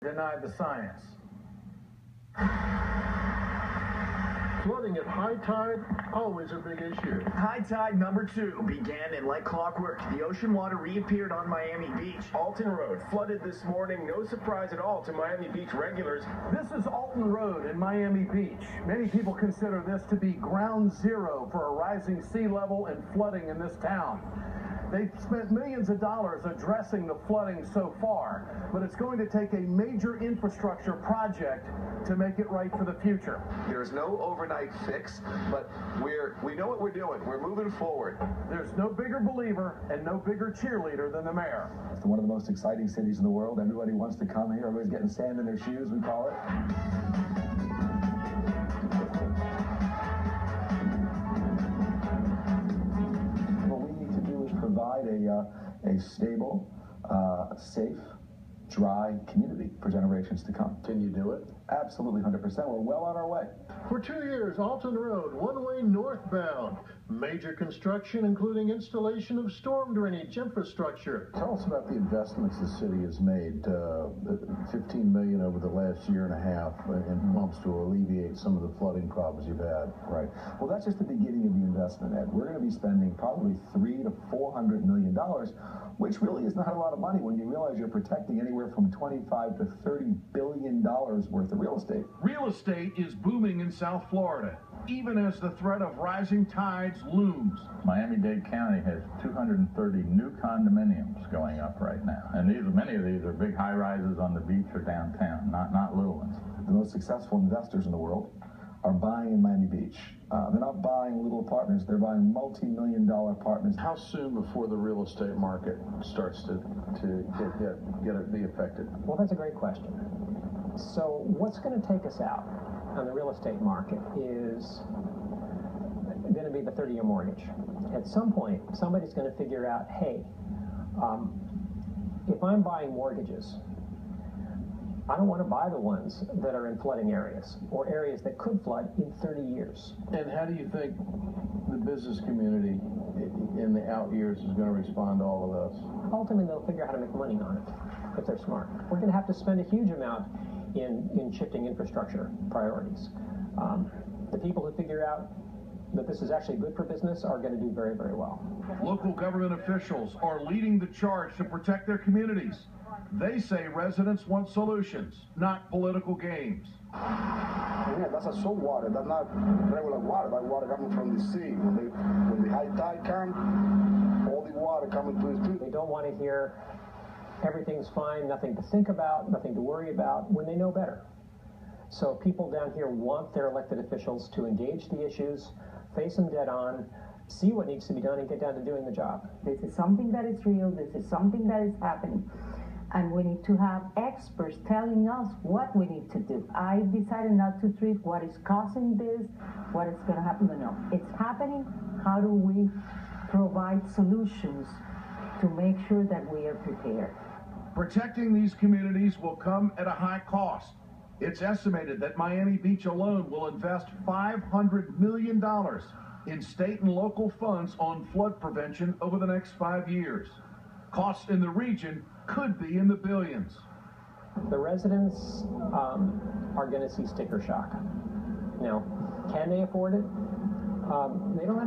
Denied the science. Flooding at high tide, always a big issue. High tide number 2 began, and like clockwork, the ocean water reappeared on Miami Beach. Alton Road flooded this morning. No surprise at all to Miami Beach regulars. This is Alton Road in Miami Beach. Many people consider this to be ground zero for a rising sea level and flooding in this town. They've spent millions of dollars addressing the flooding so far, but it's going to take a major infrastructure project to make it right for the future. There's no overnight fix, but we know what we're doing. We're moving forward. There's no bigger believer and no bigger cheerleader than the mayor. It's one of the most exciting cities in the world. Everybody wants to come here. Everybody's getting sand in their shoes, we call it. Provide a stable, safe, dry community for generations to come. Can you do it? Absolutely, 100%. We're well on our way. For 2 years, Alton Road, one-way northbound. Major construction, including installation of storm drainage infrastructure. Tell us about the investments the city has made. $15 million over the last year and a half in pumps to alleviate some of the flooding problems you've had. Right. Well, that's just the beginning of the investment, Ed. We're going to be spending probably $300 to $400 million, which really is not a lot of money when you realize you're protecting anywhere from $25 to $30 billion worth of real estate. Real estate is booming in South Florida, even as the threat of rising tides looms. Miami-Dade County has 230 new condominiums going up right now. And many of these are big high-rises on the beach or downtown, not little ones. The most successful investors in the world are buying in Miami Beach. They're not buying little apartments, they're buying multi-million-dollar apartments. How soon before the real estate market starts to be affected? Well, that's a great question. So what's going to take us out on the real estate market is going to be the 30-year mortgage. At some point, somebody's going to figure out, hey, if I'm buying mortgages, I don't want to buy the ones that are in flooding areas or areas that could flood in 30 years. And how do you think the business community in the out years is going to respond to all of this? Ultimately, they'll figure out how to make money on it if they're smart. We're going to have to spend a huge amount in shifting infrastructure priorities. The people who figure out that this is actually good for business are going to do very, very well. Local government officials are leading the charge to protect their communities. They say residents want solutions, not political games. Yeah, that's a salt water. That's not regular water. That water coming from the sea. When the high tide comes, all the water coming to the street. They don't want to hear everything's fine, nothing to think about, nothing to worry about, when they know better. So people down here want their elected officials to engage the issues, face them dead on, see what needs to be done, and get down to doing the job. This is something that is real. This is something that is happening. And we need to have experts telling us what we need to do. I decided not to treat what is causing this, what is going to happen. No, it's happening. How do we provide solutions to make sure that we are prepared? Protecting these communities will come at a high cost. It's estimated that Miami Beach alone will invest $500 million in state and local funds on flood prevention over the next 5 years. Costs in the region could be in the billions. The residents are going to see sticker shock. Now, can they afford it? They don't have